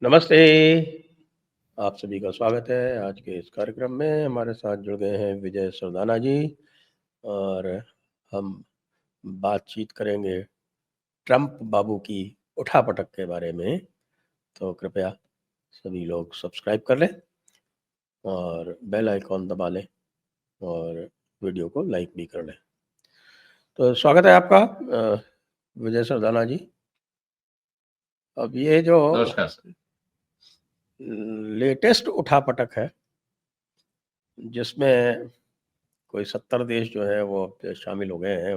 नमस्ते। आप सभी का स्वागत है आज के इस कार्यक्रम में। हमारे साथ जुड़ गए हैं विजय सरदाना जी और हम बातचीत करेंगे ट्रंप बाबू की उठापटक के बारे में। तो कृपया सभी लोग सब्सक्राइब कर लें और बेल आइकॉन दबा लें और वीडियो को लाइक भी कर लें। तो स्वागत है आपका विजय सरदाना जी। अब ये जो नमस्कार सर। लेटेस्ट उठापटक है जिसमें कोई 70 देश जो है वो शामिल हो गए हैं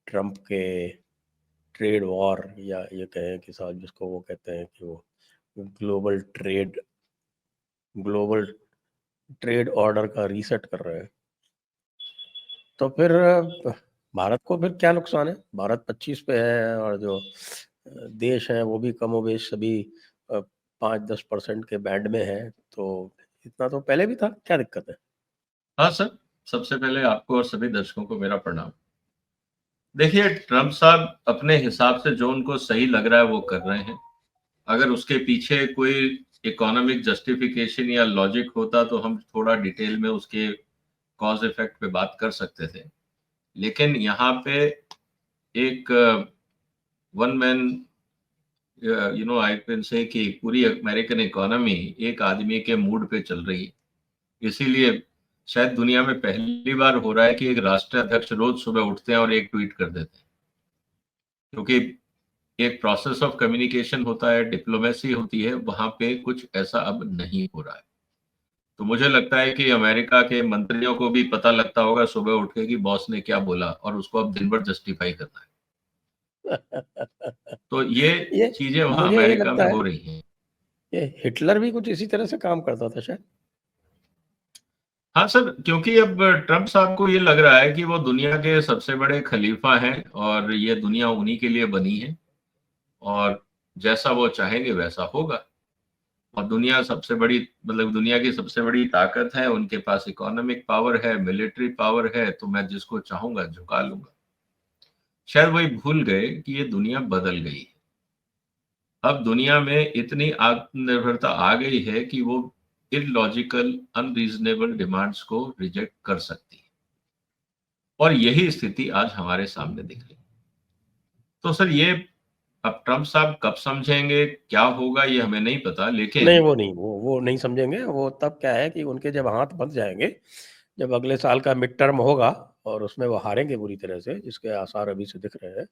ट्रंप के ट्रेड वॉर, या ये कहें कि साहब जिसको वो कहते हैं कि वो ग्लोबल ट्रेड ऑर्डर का रीसेट कर रहे हैं। तो फिर भारत को फिर क्या नुकसान है? भारत 25 पे है और जो देश हैं वो भी कमोबेश सभी 5-10% के बैंड में है। तो इतना तो पहले भी था, क्या दिक्कत है? हाँ सर, सबसे पहले आपको और सभी दर्शकों को मेरा प्रणाम। देखिए, ट्रंप साहब अपने हिसाब से जो उनको सही लग रहा है वो कर रहे हैं। अगर उसके पीछे कोई इकोनॉमिक जस्टिफिकेशन या लॉजिक होता तो हम थोड़ा डिटेल में उसके कॉज इफेक्ट पे बात कर सकते थे। लेकिन यहाँ पे एक one man I can say कि पूरी अमेरिकन इकोनॉमी एक आदमी के मूड पे चल रही है। इसीलिए शायद दुनिया में पहली बार हो रहा है कि एक राष्ट्राध्यक्ष रोज सुबह उठते हैं और एक ट्वीट कर देते हैं, क्योंकि एक प्रोसेस ऑफ कम्युनिकेशन होता है, डिप्लोमेसी होती है, वहां पे कुछ ऐसा अब नहीं हो रहा है। तो मुझे लगता है कि अमेरिका के मंत्रियों को भी पता लगता होगा सुबह उठ के कि बॉस ने क्या बोला और उसको अब दिन भर जस्टिफाई करना है। तो ये ये चीजें वहां मुझे ये अमेरिका लगता में है हो रही हैं। ये हिटलर भी कुछ इसी तरह से काम करता था शायद। हाँ सर, क्योंकि अब ट्रंप साहब को ये लग रहा है कि वो दुनिया के सबसे बड़े खलीफा हैं और ये दुनिया उन्हीं के लिए बनी है और जैसा वो चाहेंगे वैसा होगा। और दुनिया सबसे बड़ी, मतलब दुनिया की सबसे बड़ी ताकत है, उनके पास इकोनॉमिक पावर है, मिलिट्री पावर है, तो मैं जिसको चाहूंगा झुका लूंगा। शायद वही भूल गए कि ये दुनिया बदल गई है। अब दुनिया में इतनी आत्मनिर्भरता आ गई है कि वो इलॉजिकल अनरीजनेबल डिमांड्स को रिजेक्ट कर सकती है और यही स्थिति आज हमारे सामने दिख रही है। तो सर ये अब ट्रंप साहब कब समझेंगे, क्या होगा, ये हमें नहीं पता, नहीं, लेकिन वो नहीं समझेंगे। वो तब क्या है कि उनके जब हाथ बंध जाएंगे, जब अगले साल का मिड टर्म होगा और उसमें वो हारेंगे बुरी तरह से, जिसके आसार अभी से दिख रहे हैं,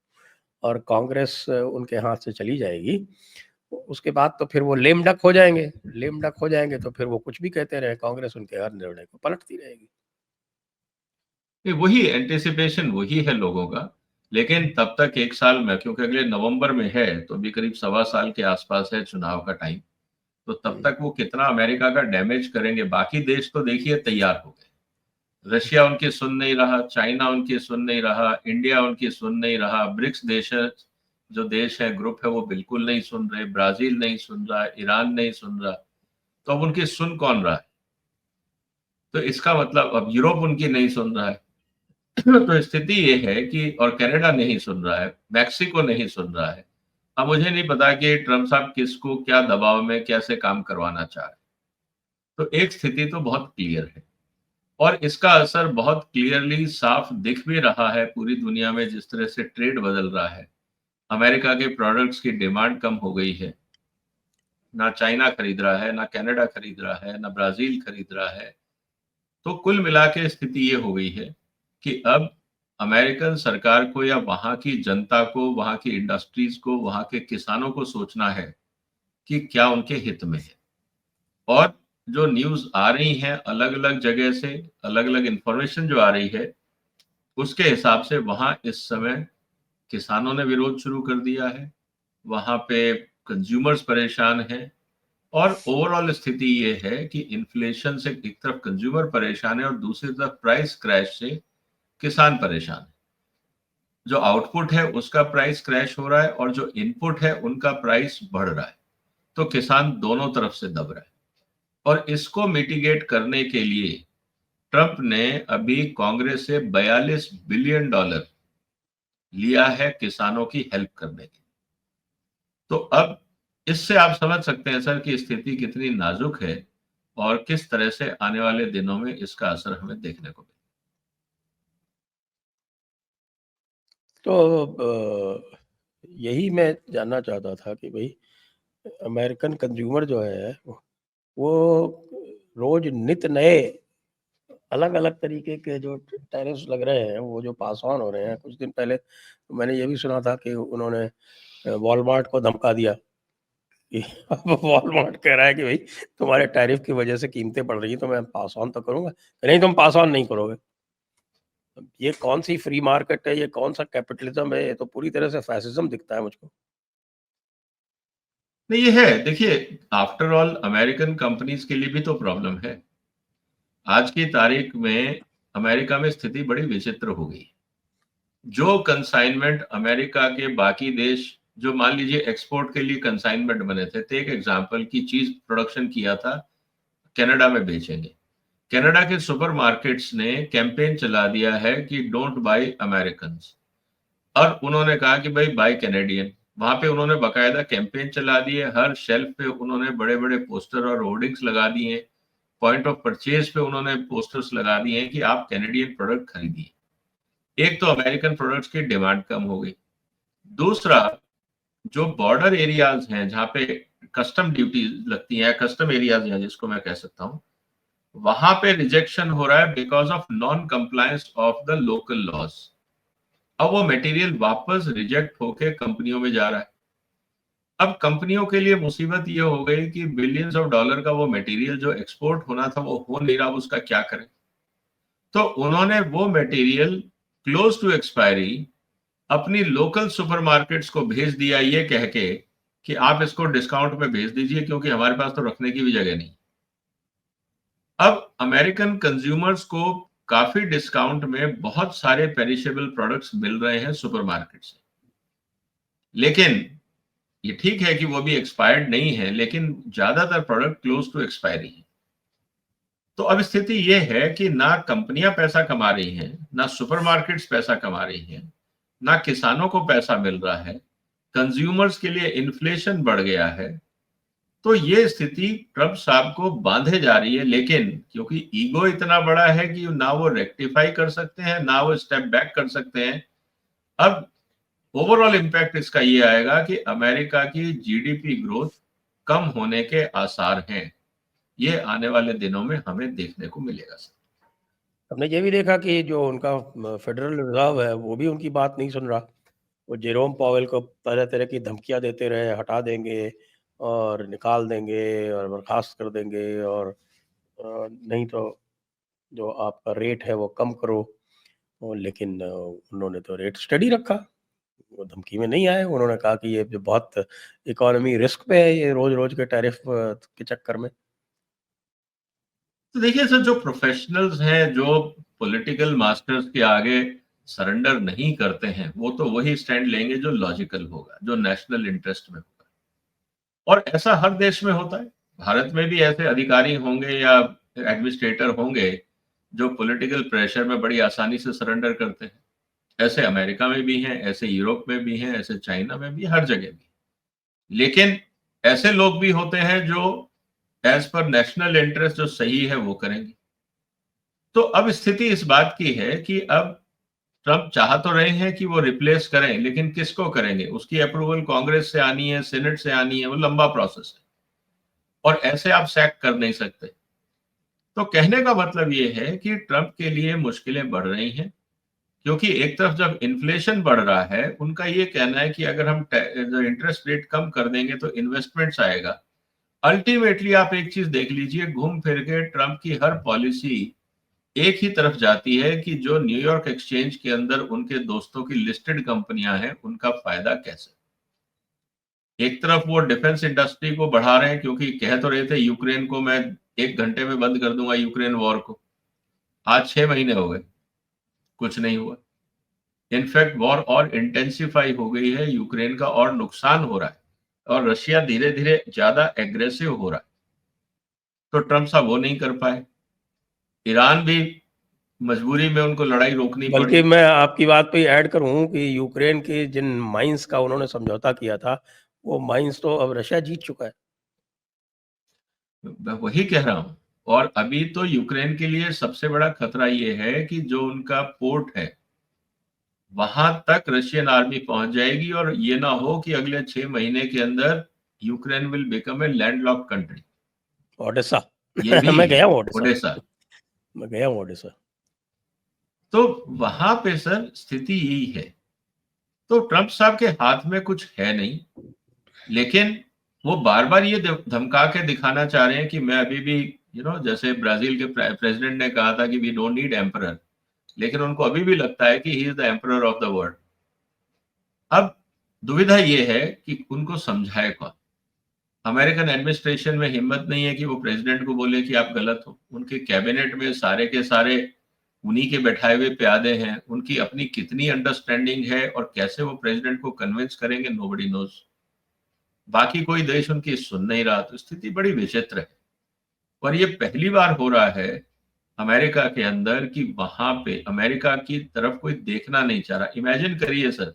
और कांग्रेस उनके हाथ से चली जाएगी, उसके बाद तो फिर वो लेम डक हो जाएंगे। लेम डक हो जाएंगे तो फिर वो कुछ भी कहते रहे, कांग्रेस उनके हर निर्णय को पलटती रहेगी। ये वही एंटिसिपेशन वही है लोगों का। लेकिन तब तक एक साल में, क्योंकि अगले नवंबर में है तो अभी करीब 1.25 साल के आसपास है चुनाव का टाइम, तो तब हम्म। तक वो कितना अमेरिका का डैमेज करेंगे। बाकी देश तो देखिए तैयार हो गए, रशिया उनकी सुन नहीं रहा, चाइना उनकी सुन नहीं रहा, इंडिया उनकी सुन नहीं रहा, ब्रिक्स देश जो देश है, ग्रुप है, वो बिल्कुल नहीं सुन रहे, ब्राजील नहीं सुन रहा, ईरान नहीं सुन रहा। तो अब उनकी सुन कौन रहा है? तो इसका मतलब अब यूरोप उनकी नहीं सुन रहा है। तो स्थिति ये है कि, और कनाडा नहीं सुन रहा है, मैक्सिको नहीं सुन रहा है। अब मुझे नहीं पता कि ट्रम्प साहब किसको क्या दबाव में कैसे काम करवाना चाह रहे हैं। तो एक स्थिति तो बहुत क्लियर है और इसका असर बहुत क्लियरली साफ दिख भी रहा है पूरी दुनिया में। जिस तरह से ट्रेड बदल रहा है, अमेरिका के प्रोडक्ट्स की डिमांड कम हो गई है। ना चाइना खरीद रहा है, ना कनाडा खरीद रहा है, ना ब्राजील खरीद रहा है। तो कुल मिला के स्थिति ये हो गई है कि अब अमेरिकन सरकार को या वहां की जनता को, वहां की इंडस्ट्रीज को, वहां के किसानों को सोचना है कि क्या उनके हित में है। और जो न्यूज आ रही है अलग अलग जगह से, अलग अलग इंफॉर्मेशन जो आ रही है, उसके हिसाब से वहां इस समय किसानों ने विरोध शुरू कर दिया है, वहां पे कंज्यूमर्स परेशान हैं। और ओवरऑल स्थिति ये है कि इन्फ्लेशन से एक तरफ कंज्यूमर परेशान है और दूसरी तरफ प्राइस क्रैश से किसान परेशान है। जो आउटपुट है उसका प्राइस क्रैश हो रहा है और जो इनपुट है उनका प्राइस बढ़ रहा है। तो किसान दोनों तरफ से दब रहा है। और इसको मिटिगेट करने के लिए ट्रंप ने अभी कांग्रेस से $42 बिलियन लिया है किसानों की हेल्प करने के। तो अब इससे आप समझ सकते हैं सर कि स्थिति कितनी नाजुक है और किस तरह से आने वाले दिनों में इसका असर हमें देखने को मिले। तो यही मैं जानना चाहता था कि भाई अमेरिकन कंज्यूमर जो है वो रोज नित नए अलग अलग तरीके के जो टैरिफ्स लग रहे हैं, वो जो पास ऑन हो रहे हैं। कुछ दिन पहले तो मैंने ये भी सुना था कि उन्होंने वॉलमार्ट को धमका दिया कि अब वॉलमार्ट कह रहा है कि भाई तुम्हारे टैरिफ की वजह से कीमतें बढ़ रही हैं तो मैं पास ऑन तो करूंगा, नहीं तुम पास ऑन नहीं करोगे। ये कौन सी फ्री मार्केट है, ये कौन सा कैपिटलिज्म है, ये तो पूरी तरह से फैसिज्म दिखता है मुझको। नहीं, ये है, देखिए, आफ्टर ऑल अमेरिकन कंपनीज के लिए भी तो प्रॉब्लम है। आज की तारीख में अमेरिका में स्थिति बड़ी विचित्र हो गई। जो कंसाइनमेंट अमेरिका के बाकी देश, जो मान लीजिए एक्सपोर्ट के लिए कंसाइनमेंट बने थे, टेक एग्जांपल की चीज प्रोडक्शन किया था कनाडा में बेचेंगे, कनाडा के सुपरमार्केट्स ने कैंपेन चला दिया है कि डोंट बाय अमेरिकन, और उन्होंने कहा कि भाई बाय कैनेडियन। वहां पे उन्होंने बकायदा कैंपेन चला दिए, हर शेल्फ पे उन्होंने बड़े बड़े पोस्टर और होर्डिंग्स लगा दिए, पॉइंट ऑफ परचेज पे उन्होंने पोस्टर्स लगा दिए हैं कि आप कैनेडियन प्रोडक्ट खरीदिए। एक तो अमेरिकन प्रोडक्ट्स की डिमांड कम हो गई, दूसरा जो बॉर्डर एरियाज हैं जहां पे कस्टम ड्यूटी लगती है, कस्टम एरियाज हैं जिसको मैं कह सकता हूं, वहां पे रिजेक्शन हो रहा है because of non compliance of the local laws. अब वो मटेरियल वापस रिजेक्ट होके कंपनियों में जा रहा है। अब कंपनियों के लिए मुसीबत ये हो गई कि बिलियंस ऑफ डॉलर का वो मटेरियल जो एक्सपोर्ट होना था वो हो नहीं रहा, उसका क्या करें। तो उन्होंने वो मटेरियल क्लोज टू एक्सपायरी अपनी लोकल सुपरमार्केट्स को भेज दिया, ये कह के कि आप इसको डिस्काउंट में भेज दीजिए क्योंकि हमारे पास तो रखने की भी जगह नहीं। अब अमेरिकन कंज्यूमर्स को काफी डिस्काउंट में बहुत सारे पेरिशेबल प्रोडक्ट्स मिल रहे हैं सुपरमार्केट से, लेकिन ये ठीक है कि वो भी एक्सपायर्ड नहीं है, लेकिन ज्यादातर प्रोडक्ट क्लोज टू एक्सपायरी है। तो अब स्थिति ये है कि ना कंपनियां पैसा कमा रही हैं, ना सुपरमार्केट्स पैसा कमा रही हैं, ना किसानों को पैसा मिल रहा है, कंज्यूमर्स के लिए इन्फ्लेशन बढ़ गया है। तो ये स्थिति ट्रंप साहब को बांधे जा रही है, लेकिन क्योंकि ईगो इतना बड़ा है कि ना वो रेक्टिफाई कर सकते हैं, ना वो स्टेप बैक कर सकते हैं। अब ओवरऑल इम्पैक्ट इसका ये आएगा कि अमेरिका की जीडीपी ग्रोथ कम होने के आसार हैं। ये आने वाले दिनों में हमें देखने को मिलेगा सर। हमने ये भी देखा कि जो उनका फेडरल रिजर्व है वो भी उनकी बात नहीं सुन रहा। वो जेरोम पावेल को तरह तरह की धमकियां देते रहे, हटा देंगे और निकाल देंगे और बर्खास्त कर देंगे, और नहीं तो जो आपका रेट है वो कम करो। लेकिन उन्होंने तो रेट स्टडी रखा, वो धमकी में नहीं आए। उन्होंने कहा कि ये जो बहुत इकोनॉमी रिस्क पे है, ये रोज रोज के टैरिफ के चक्कर में। तो देखिए सर, जो प्रोफेशनल्स हैं, जो पॉलिटिकल मास्टर्स के आगे सरेंडर नहीं करते हैं, वो तो वही स्टैंड लेंगे जो लॉजिकल होगा, जो नेशनल इंटरेस्ट में होगा। और ऐसा हर देश में होता है। भारत में भी ऐसे अधिकारी होंगे या एडमिनिस्ट्रेटर होंगे जो पॉलिटिकल प्रेशर में बड़ी आसानी से सरेंडर करते हैं। ऐसे अमेरिका में भी हैं, ऐसे यूरोप में भी हैं, ऐसे चाइना में भी, हर जगह भी। लेकिन ऐसे लोग भी होते हैं जो एज पर नेशनल इंटरेस्ट जो सही है वो करेंगे। तो अब स्थिति इस बात की है कि अब ट्रंप चाह तो रहे हैं कि वो रिप्लेस करें, लेकिन किसको करेंगे, उसकी अप्रूवल कांग्रेस से आनी है, सेनेट से आनी है, वो लंबा प्रोसेस है और ऐसे आप सैक कर नहीं सकते। तो कहने का मतलब ये है कि ट्रंप के लिए मुश्किलें बढ़ रही हैं, क्योंकि एक तरफ जब इन्फ्लेशन बढ़ रहा है, उनका ये कहना है कि अगर हम जो इंटरेस्ट रेट कम कर देंगे तो इन्वेस्टमेंट्स आएगा। अल्टीमेटली आप एक चीज देख लीजिए, घूम फिर के ट्रंप की हर पॉलिसी एक ही तरफ जाती है कि जो न्यूयॉर्क एक्सचेंज के अंदर उनके दोस्तों की लिस्टेड कंपनियां हैं, उनका फायदा कैसे। एक तरफ वो डिफेंस इंडस्ट्री को बढ़ा रहे हैं, क्योंकि कह तो रहे थे यूक्रेन को मैं 1 घंटे में बंद कर दूंगा, यूक्रेन वॉर को। आज 6 महीने हो गए, कुछ नहीं हुआ। इनफैक्ट वॉर और इंटेंसिफाई हो गई है, यूक्रेन का और नुकसान हो रहा है और रशिया धीरे धीरे ज्यादा एग्रेसिव हो रहा है। तो ट्रंप साहब वो नहीं कर पाए। ईरान भी मजबूरी में उनको लड़ाई रोकनी पड़ी। बल्कि मैं आपकी बात पे ऐड करूं कि यूक्रेन की जिन माइंस का उन्होंने समझौता किया था, वो माइंस तो अब रशिया जीत चुका है। मैं वही कह रहा हूं। और अभी तो यूक्रेन के लिए सबसे बड़ा खतरा ये है कि जो उनका पोर्ट है वहां तक रशियन आर्मी पहुंच जाएगी और ये ना हो कि अगले 6 महीने के अंदर Ukraine will become a landlocked country. Odesa ये भी मैं है, गया हूँ ओडेसा, ओडेसा। मैं गया हूँ ओडेसा। तो वहां पे सर स्थिति यही है। तो ट्रंप साहब के हाथ में कुछ है नहीं, लेकिन वो बार बार ये धमका के दिखाना चाह रहे हैं कि मैं अभी भी जैसे ब्राजील के प्रेसिडेंट ने कहा था कि वी डोंट नीड एम्परर, लेकिन उनको अभी भी लगता है कि he is the emperor of the world. अब दुविधा ये है कि उनको समझाए कौन। अमेरिकन एडमिनिस्ट्रेशन में हिम्मत नहीं है कि वो प्रेसिडेंट को बोले कि आप गलत हो। उनके कैबिनेट में सारे के सारे उन्हीं के बैठाए हुए प्यादे हैं। उनकी अपनी कितनी अंडरस्टैंडिंग है और कैसे वो प्रेसिडेंट को कन्विंस करेंगे, नोबडी नोज। बाकी कोई देश उनकी सुन नहीं रहा, तो स्थिति बड़ी विचित्र है। और ये पहली बार हो रहा है अमेरिका के अंदर कि वहां पे अमेरिका की तरफ कोई देखना नहीं चाह रहा। इमेजिन करिए सर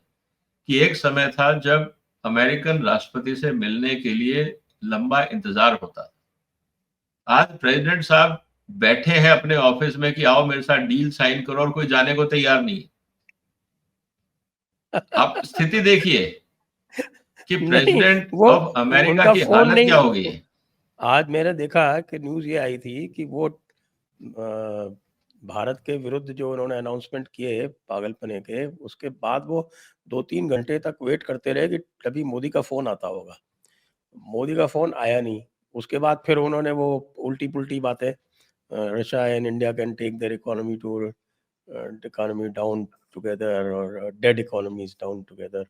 कि एक समय था जब अमेरिकन राष्ट्रपति से मिलने के लिए लंबा इंतजार होता था। आज प्रेसिडेंट साहब बैठे हैं अपने ऑफिस में कि आओ मेरे साथ डील साइन करो, और कोई जाने को तैयार नहीं है। आप स्थिति देखिए कि नहीं, प्रेसिडेंट वो ऑफ अमेरिका उनका की फोन हालत नहीं। क्या हो गई है। आज मैंने देखा कि न्यूज ये आई थी कि वो भारत के विरुद्ध जो उन्होंने अनाउंसमेंट किए पागलपने के, उसके बाद वो 2-3 घंटे तक वेट करते रहे कि कभी मोदी का फोन आता होगा। मोदी का फोन आया नहीं। उसके बाद फिर उन्होंने वो उल्टी पुल्टी बातें, Russia and India can take their economy to economy down together और डेड इकोनॉमीज डाउन टुगेदर,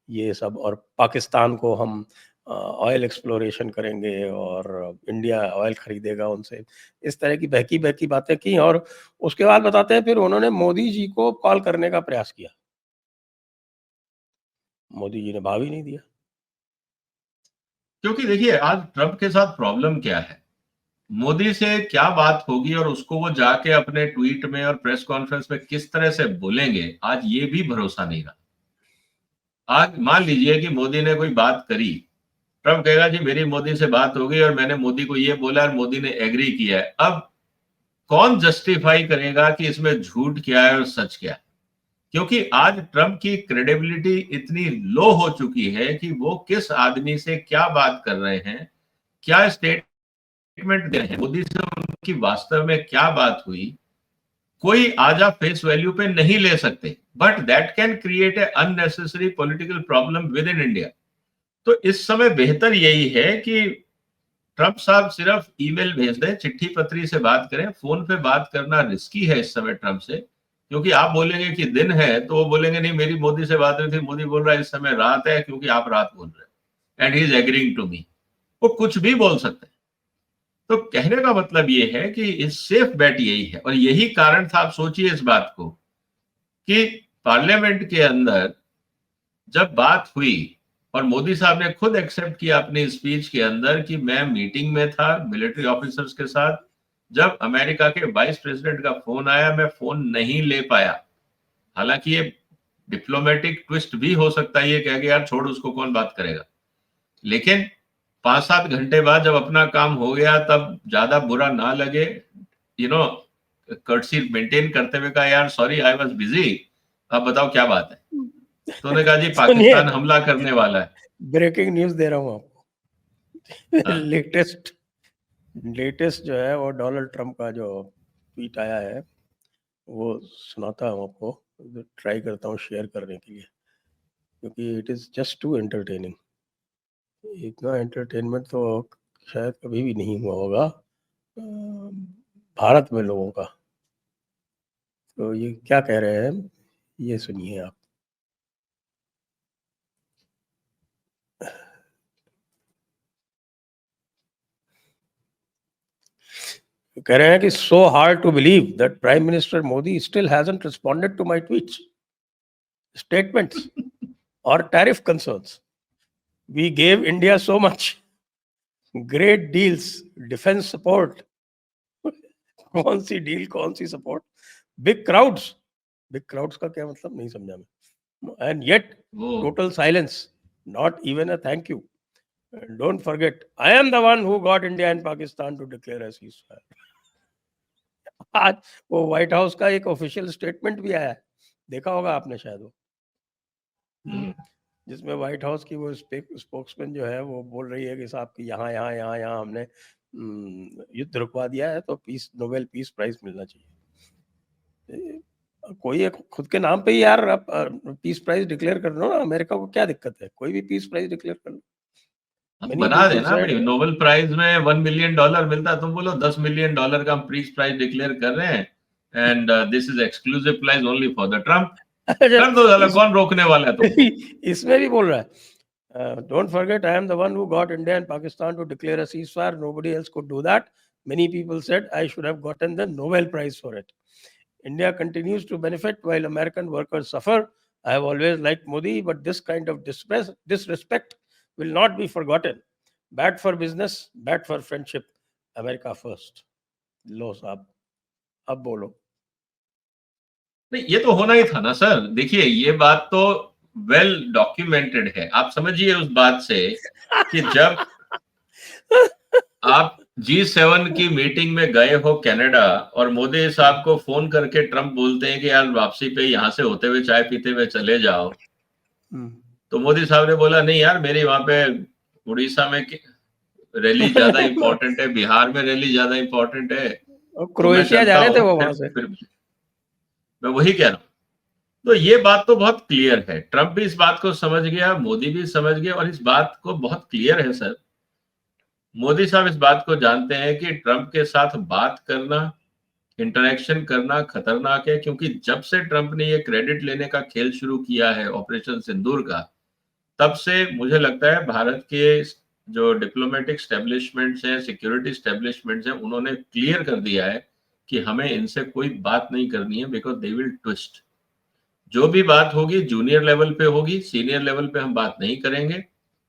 ये सब, और पाकिस्तान को हम ऑयल एक्सप्लोरेशन करेंगे और इंडिया ऑयल खरीदेगा उनसे। इस तरह की बहकी बहकी बातें की, और उसके बाद बताते हैं फिर उन्होंने मोदी जी को कॉल करने का प्रयास किया, मोदी जी ने भाव ही नहीं दिया। क्योंकि देखिए आज ट्रंप के साथ प्रॉब्लम क्या है, मोदी से क्या बात होगी और उसको वो जाके अपने ट्वीट में और प्रेस कॉन्फ्रेंस में किस तरह से बोलेंगे, आज ये भी भरोसा नहीं रहा। आज मान लीजिए कि मोदी ने कोई बात करी, ट्रंप कहेगा जी मेरी मोदी से बात हो गई और मैंने मोदी को ये बोला और मोदी ने एग्री किया है। अब कौन जस्टिफाई करेगा कि इसमें झूठ क्या है और सच क्या है? क्योंकि आज ट्रंप की क्रेडिबिलिटी इतनी लो हो चुकी है कि वो किस आदमी से क्या बात कर रहे हैं, क्या स्टेटमेंट दे रहे हैं, मोदी से उनकी वास्तव में क्या बात हुई, कोई आज आप फेस वैल्यू पे नहीं ले सकते। But that can create a unnecessary political problem with in India. तो इस समय बेहतर यही है कि ट्रंप साहब सिर्फ ईमेल भेज दें, चिट्ठी पत्री से बात करें। फोन पे बात करना रिस्की है इस समय ट्रंप से, क्योंकि आप बोलेंगे कि दिन है तो वो बोलेंगे नहीं मेरी मोदी से बात हुई थी, मोदी बोल रहा है इस समय रात है क्योंकि आप रात बोल रहे हैं, and he is agreeing to me. वो कुछ भी बोल सकते हैं। तो कहने का मतलब ये है कि इस सेफ बेट यही है, और यही कारण था। आप सोचिए इस बात को कि पार्लियामेंट के अंदर जब बात हुई और मोदी साहब ने खुद एक्सेप्ट किया अपनी स्पीच के अंदर कि मैं मीटिंग में था मिलिट्री ऑफिसर्स के साथ, जब अमेरिका के वाइस प्रेसिडेंट का फोन आया मैं फोन नहीं ले पाया। हालांकि ये डिप्लोमेटिक ट्विस्ट भी हो सकता है, ये कह के यार छोड़ उसको कौन बात करेगा, लेकिन 5-7 घंटे बाद जब अपना काम हो गया तब ज्यादा बुरा ना लगे, यू नो कर्टसी मेंटेन करते हुए कहा यार सॉरी आई वाज बिजी, अब बताओ क्या बात है। तो उन्होंने कहा जी सुनिए, पाकिस्तान हमला करने वाला है। ब्रेकिंग न्यूज दे रहा हूँ आपको। हाँ, लेटेस्ट लेटेस्ट जो है वो डोनाल्ड ट्रंप का जो ट्वीट आया है वो सुनाता हूँ आपको, ट्राई करता हूँ शेयर करने के लिए, क्योंकि it is just too entertaining. इतना एंटरटेनमेंट तो शायद कभी भी नहीं हुआ होगा भारत में लोगों का। तो ये क्या कह रहे हैं, ये सुनिए आप। कह रहे हैं कि so hard to believe that prime minister Modi still hasn't responded to my tweets, statements और tariff concerns. We gave India so much, great deals, defence support. कौन सी डील, कौन सी सपोर्ट? बिग क्राउड्स का क्या मतलब, नहीं समझा मैं। एंड येट वो total silence. not even a thank you. Don't forget, I am the one who got India and Pakistan to declare a ceasefire. आज वो व्हाइट हाउस का एक ऑफिशियल स्टेटमेंट भी आया है, देखा होगा आपने शायद वो, जिसमें व्हाइट हाउस की वो स्पोक्समैन जो है वो बोल रही है कि साहब कि यहाँ यहाँ यहाँ यहाँ हमने युद्ध रुकवा दिया है, तो पीस, नोबेल पीस प्राइज मिलना चाहिए। कोई एक खुद के नाम पे ही यार आप पीस प्राइज डिक्लेयर कर लो ना, अमेरिका को क्या दिक्कत है, कोई भी पीस प्राइज डिक्लेयर कर लो। बना देना भाई, नोबेल प्राइज में $1 मिलियन मिलता है, तुम बोलो $10 मिलियन का हम पीस प्राइज डिक्लेयर कर रहे हैं, and this is exclusive prize only for the Trump. कर दो, कौन रोकने वाला है तुमको? इसमें भी बोल रहा है, don't forget I am the one who got India and Pakistan to declare a ceasefire, nobody else could do that, many people said I should have gotten the Nobel prize for it. India continues to benefit while American workers suffer. I have always liked Modi, but this kind of disrespect will not be forgotten. Bad for business, bad for friendship. America first. लो साहब, अब बोलो। नहीं, ये तो होना ही था ना sir. देखिए, ये बात तो वेल डॉक्यूमेंटेड है। आप समझिए उस बात से कि जब आप G7 की मीटिंग में गए हो कनाडा, और मोदी साहब को फोन करके ट्रम्प बोलते हैं कि यार वापसी पे यहां से होते हुए चाय पीते हुए चले जाओ, तो मोदी साहब ने बोला नहीं यार, मेरी वहां पे उड़ीसा में रैली ज्यादा इंपॉर्टेंट है, बिहार में रैली ज्यादा इंपॉर्टेंट है, क्रोएशिया जा रहे थे वो वहां से। मैं वही कह रहा हूं। तो ये बात तो बहुत क्लियर है, ट्रम्प भी इस बात को समझ गया, मोदी भी समझ गया, और इस बात को बहुत क्लियर है सर, मोदी साहब इस बात को जानते हैं कि ट्रम्प के साथ बात करना, इंटरेक्शन करना खतरनाक है, क्योंकि जब से ट्रम्प ने ये क्रेडिट लेने का खेल शुरू किया है ऑपरेशन सिंदूर का, तब से मुझे लगता है भारत के जो डिप्लोमेटिक स्टैब्लिशमेंट्स हैं, सिक्योरिटी स्टैब्लिशमेंट्स हैं, उन्होंने क्लियर कर दिया है कि हमें इनसे कोई बात नहीं करनी है, बिकॉज दे विल ट्विस्ट। जो भी बात होगी जूनियर लेवल पे होगी, सीनियर लेवल पे हम बात नहीं करेंगे,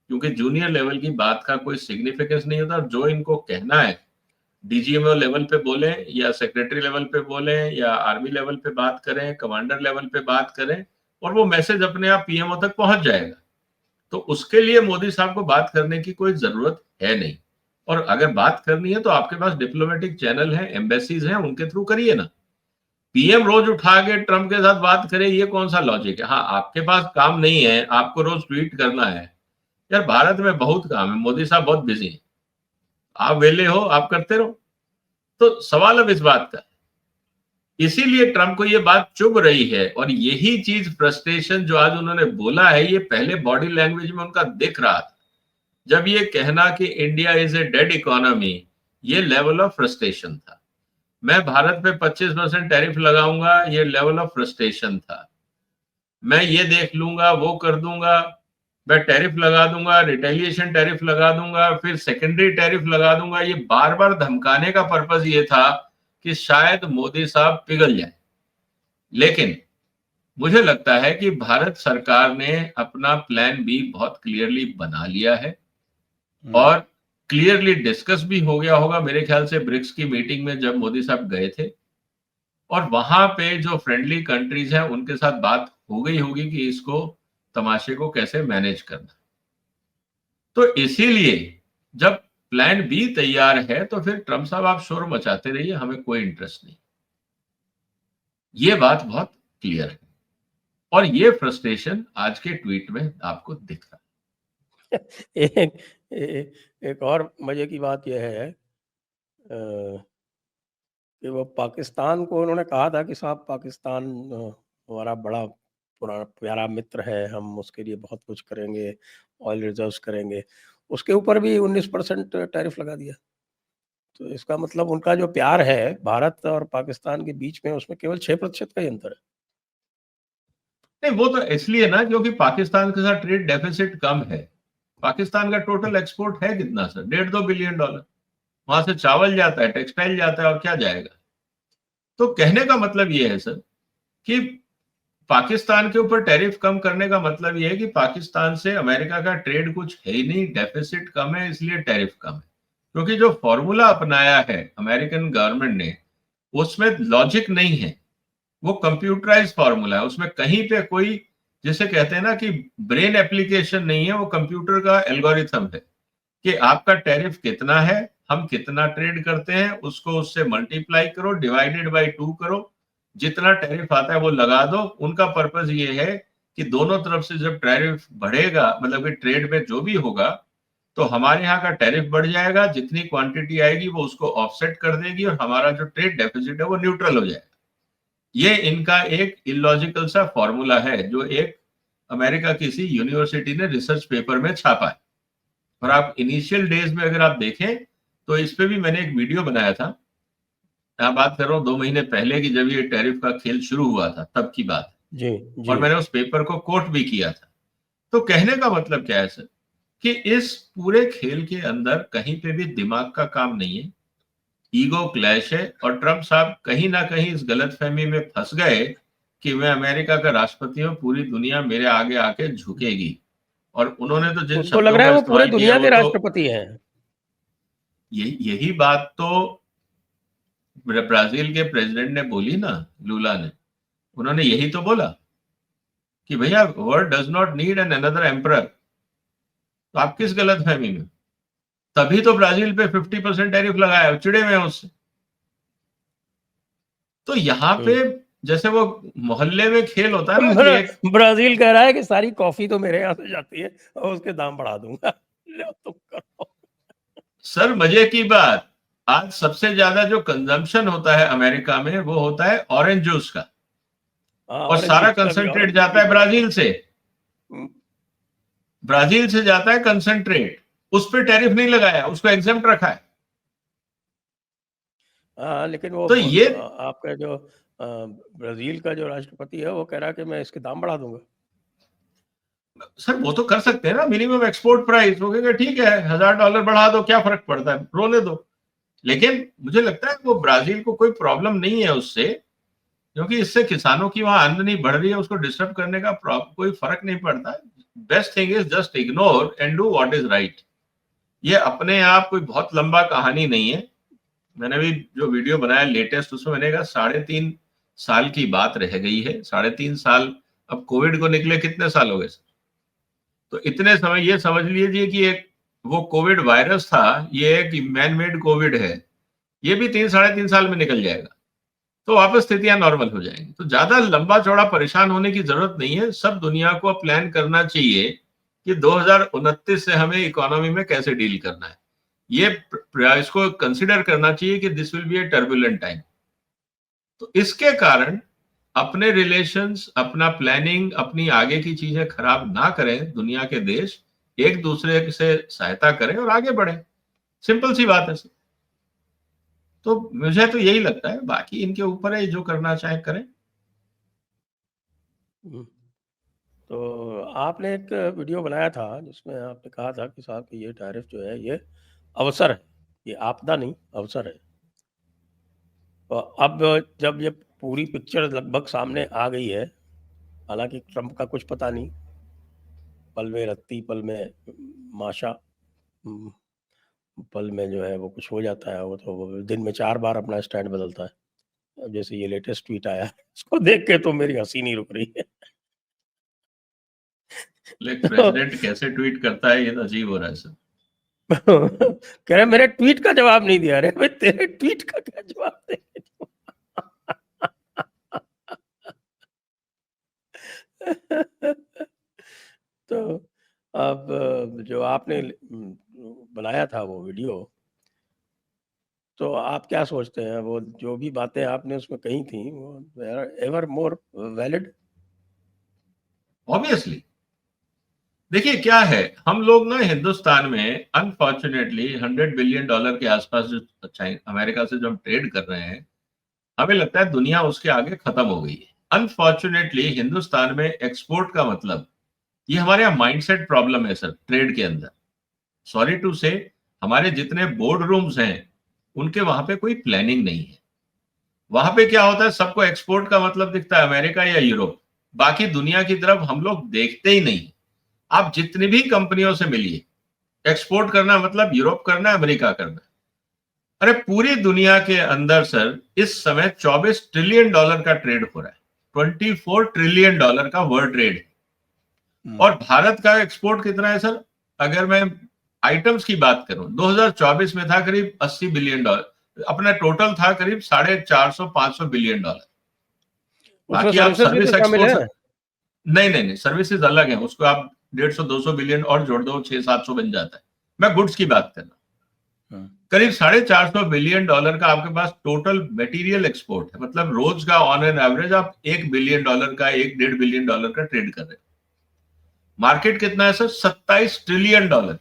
क्योंकि जूनियर लेवल की बात का कोई सिग्निफिकेंस नहीं होता। जो इनको कहना है डीजीएमओ लेवल पे बोले, या सेक्रेटरी लेवल पे बोले, या आर्मी लेवल पे बात करें, कमांडर लेवल पे बात करें, और वो मैसेज अपने आप पीएमओ तक पहुंच जाएगा। तो उसके लिए मोदी साहब को बात करने की कोई जरूरत है नहीं, और अगर बात करनी है तो आपके पास डिप्लोमेटिक चैनल है, एम्बेसीज हैं, उनके थ्रू करिए ना। पीएम रोज उठा के ट्रम्प के साथ बात करे, ये कौन सा लॉजिक है? हाँ, आपके पास काम नहीं है, आपको रोज ट्वीट करना है, यार भारत में बहुत काम है, मोदी साहब बहुत बिजी हैं, आप वेले हो, आप करते रहो। तो सवाल अब इस बात का, इसीलिए ट्रम्प को ये बात चुभ रही है, और यही चीज फ्रस्ट्रेशन जो आज उन्होंने बोला है, ये पहले बॉडी लैंग्वेज में उनका दिख रहा था। जब ये कहना कि India is a dead economy, ये लेवल ऑफ फ्रस्ट्रेशन था। मैं भारत पे 25% टैरिफ लगाऊंगा, ये लेवल ऑफ फ्रस्ट्रेशन था। मैं ये देख लूंगा, वो कर दूंगा, मैं टैरिफ लगा दूंगा, रिटेलिएशन टैरिफ लगा दूंगा, फिर सेकेंडरी टैरिफ लगा दूंगा। ये बार बार धमकाने का पर्पस ये था कि शायद मोदी साहब पिघल जाए। लेकिन मुझे लगता है कि भारत सरकार ने अपना प्लान बी बहुत क्लियरली बना लिया है, और क्लियरली डिस्कस भी हो गया होगा मेरे ख्याल से ब्रिक्स की मीटिंग में जब मोदी साहब गए थे, और वहां पे जो फ्रेंडली कंट्रीज हैं उनके साथ बात हो गई होगी कि इसको तमाशे को कैसे मैनेज करना। तो इसीलिए जब प्लान बी तैयार है तो फिर ट्रम्प साहब आप शोर मचाते रहिए, हमें कोई इंटरेस्ट नहीं। ये बात बहुत क्लियर है, और ये फ्रस्ट्रेशन आज के ट्वीट में आपको दिख रहा है। एक और मजे की बात यह है कि वो पाकिस्तान को उन्होंने कहा था कि साहब पाकिस्तान हमारा बड़ा पुराना प्यारा मित्र है, हम उसके लिए बहुत कुछ करेंगे, ऑयल रिजर्व्स करेंगे, उसके ऊपर भी 19% टैरिफ लगा दिया। तो इसका मतलब उनका जो प्यार है भारत और पाकिस्तान के बीच में, उसमें केवल 6% का ही अंतर है। नहीं, वो तो इसलिए ना क्योंकि पाकिस्तान के साथ ट्रेड डेफिसिट कम है। पाकिस्तान का टोटल एक्सपोर्ट है कितना सर? $1.5-2 बिलियन। वहां से चावल जाता है, टेक्सटाइल जाता है, और क्या जाएगा? तो कहने का मतलब ये है सर कि पाकिस्तान के ऊपर टैरिफ कम करने का मतलब ये है कि पाकिस्तान से अमेरिका का ट्रेड कुछ है ही नहीं, डेफिसिट कम है, इसलिए टैरिफ कम है। क्योंकि जो फॉर्मूला अपनाया है अमेरिकन गवर्नमेंट ने, उसमें लॉजिक नहीं है, वो कंप्यूटराइज फॉर्मूला है, उसमें कहीं पे कोई, जिसे कहते हैं ना कि ब्रेन एप्लीकेशन नहीं है, वो कंप्यूटर का एल्गोरिथम है कि आपका टैरिफ कितना है, हम कितना ट्रेड करते हैं, उसको उससे मल्टीप्लाई करो, डिवाइडेड बाय 2 करो, जितना टैरिफ आता है वो लगा दो। उनका पर्पस ये है कि दोनों तरफ से जब टैरिफ बढ़ेगा, मतलब कि ट्रेड में जो भी होगा, तो हमारे यहाँ का टैरिफ बढ़ जाएगा, जितनी क्वांटिटी आएगी वो उसको ऑफसेट कर देगी और हमारा जो ट्रेड डेफिसिट है वो न्यूट्रल हो जाएगा। ये इनका एक इलॉजिकल सा फॉर्मूला है जो एक अमेरिका किसी यूनिवर्सिटी ने रिसर्च पेपर में छापा है। और आप इनिशियल डेज में अगर आप देखें तो इस पे भी मैंने एक वीडियो बनाया था। मैं बात कर रहा हूँ 2 महीने पहले की, जब ये टैरिफ का खेल शुरू हुआ था तब की बात है। जी जी। और मैंने उस पेपर को कोट भी किया था। तो कहने का मतलब क्या है सर, कि इस पूरे खेल के अंदर कहीं पे भी दिमाग का काम नहीं है, ईगो क्लैश है। और ट्रंप साहब कहीं ना कहीं इस गलतफहमी में फंस गए कि मैं अमेरिका का राष्ट्रपति हूं, पूरी दुनिया मेरे आगे आके झुकेगी। और उन्होंने तो जिन उनको लग शब्दों रहा का है वो पूरे इस्तेमाल किया दुनिया वो के तो राष्ट्रपति हैं। यही बात तो ब्राजील के प्रेसिडेंट ने बोली ना, लूला ने। उन्होंने यही तो बोला कि भैया world does not need an another emperor. तो आप किस गलतफहमी में? तभी तो ब्राजील पे 50% टैरिफ लगाया, चिड़े हुए हैं उससे। तो यहाँ पे जैसे वो मोहल्ले में खेल होता है ना कि एक ब्राजील कह रहा है कि सारी कॉफी तो मेरे यहाँ से जाती है और उसके दाम बढ़ा दूंगा। लो तुम करो। सर मजे की बात, आज सबसे ज्यादा जो कंजम्पशन होता है अमेरिका में वो होता है ऑरेंज जूस का, हाँ, और ऑरेंज सारा जूस का भी, कंसंट्रेट ऑरेंज जाता जूस है भी। ब्राजील से। हम्म, ब्राजील से जाता है कंसंट्रेट, उस पर टैरिफ नहीं लगाया, उसको एग्जेम्प्ट रखा है। हाँ, लेकिन वो तो ये आपका जो ब्राजील का जो राष्ट्रपति है वो कह रहा है कि मैं इसके दाम बढ़ा दूंगा। सर वो तो कर सकते हैं ना, मिनिमम एक्सपोर्ट प्राइस, वो कहेंगे ठीक है $1000 बढ़ा दो, क्या फर्क पड़ता है, रोने दो। लेकिन मुझे लगता है वो ब्राजील को कोई प्रॉब्लम नहीं है उससे, क्योंकि इससे किसानों की वहां आमदनी बढ़ रही है, उसको डिस्टर्ब करने का कोई फर्क नहीं पड़ता। Best thing is just ignore and do what is right. ये अपने आप कोई बहुत लंबा कहानी नहीं है। मैंने भी जो वीडियो बनाया लेटेस्ट, उसमें मैंने कहा 3.5 साल की बात रह गई है। 3.5 साल, अब कोविड को निकले कितने साल हो गए? तो इतने समय ये समझ लीजिए कि एक वो कोविड वायरस था, ये एक मैन मेड कोविड है, ये भी 3-3.5 साल में निकल जाएगा, तो वापस स्थितियां नॉर्मल हो जाएंगी। तो ज्यादा लंबा चौड़ा परेशान होने की जरूरत नहीं है। सब दुनिया को प्लान करना चाहिए कि 2029 से हमें इकोनॉमी में कैसे डील करना है। ये इसको कंसिडर करना चाहिए कि this will be A turbulent time. तो इसके कारण अपने रिलेशंस, अपना प्लानिंग, अपनी आगे की चीजें खराब ना करें। दुनिया के देश एक दूसरे से सहायता करें और आगे बढ़ें। सिंपल सी बात है सर। तो मुझे तो यही लगता है, बाकी इनके ऊपर है, जो करना चाहे करें। तो आपने एक वीडियो बनाया था जिसमें आपने कहा था कि साहब कि ये टैरिफ जो है ये अवसर है, ये आपदा नहीं अवसर है। तो अब जब ये पूरी पिक्चर लगभग सामने आ गई है, हालांकि ट्रंप का कुछ पता नहीं, पल में रत्ती पल में माशा, पल में जो है वो कुछ हो जाता है। वो तो वो दिन में 4 बार अपना स्टैंड बदलता है। अब जैसे ये लेटेस्ट ट्वीट आया इसको देख के तो मेरी हंसी नहीं रुक रही है। लेकिन प्रेसिडेंट कैसे ट्वीट करता है, ये तो अजीब हो रहा है सर। कह रहे मेरे ट्वीट का जवाब नहीं दिया। अरे भाई तेरे ट्वीट का क्या जवाब दे। तो अब जो आपने बनाया था वो वीडियो, तो आप क्या सोचते हैं वो जो भी बातें आपने उसमें कही थी वो एवर मोर वैलिड? ऑब्वियसली देखिए क्या है, हम लोग ना हिंदुस्तान में अनफॉर्चुनेटली $100 बिलियन के आसपास जो अमेरिका से जो हम ट्रेड कर रहे हैं, हमें लगता है दुनिया उसके आगे खत्म हो गई है। अनफॉर्चुनेटली हिंदुस्तान में एक्सपोर्ट का मतलब, ये हमारे यहाँ माइंडसेट प्रॉब्लम है सर ट्रेड के अंदर। सॉरी टू से, हमारे जितने बोर्ड रूम्स हैं उनके वहां पे कोई प्लानिंग नहीं है। वहां पे क्या होता है, सबको एक्सपोर्ट का मतलब दिखता है अमेरिका या यूरोप, बाकी दुनिया की तरफ हम लोग देखते ही नहीं। आप जितनी भी कंपनियों से मिलिए, एक्सपोर्ट करना मतलब यूरोप करना है, अमेरिका करना है। अरे पूरी दुनिया के अंदर सर इस समय $24 ट्रिलियन का ट्रेड हो रहा है। $24 ट्रिलियन का वर्ल्ड ट्रेड। और भारत का एक्सपोर्ट कितना है सर? अगर मैं आइटम्स की बात करूं, 2024 में था करीब 80 बिलियन डॉलर, अपना टोटल था करीब 450-500 बिलियन डॉलर। उसमें बाकी आप सर्विसेज भी तो सर्विस शामिल एक्सपोर्ट, है। नहीं नहीं नहीं, सर्विसेज अलग है, उसको आप 150-200 बिलियन और जोड़ दो, 600-700 बन जाता है। मैं गुड्स की बात कर रहा हूं। करीब 450 बिलियन डॉलर का आपके पास टोटल मटेरियल एक्सपोर्ट है, मतलब रोज का ऑन एन एवरेज आप 1 बिलियन डॉलर का, 1-1.5 बिलियन डॉलर का ट्रेड कर रहे हैं। मार्केट कितना है सर? 27 trillion dollar.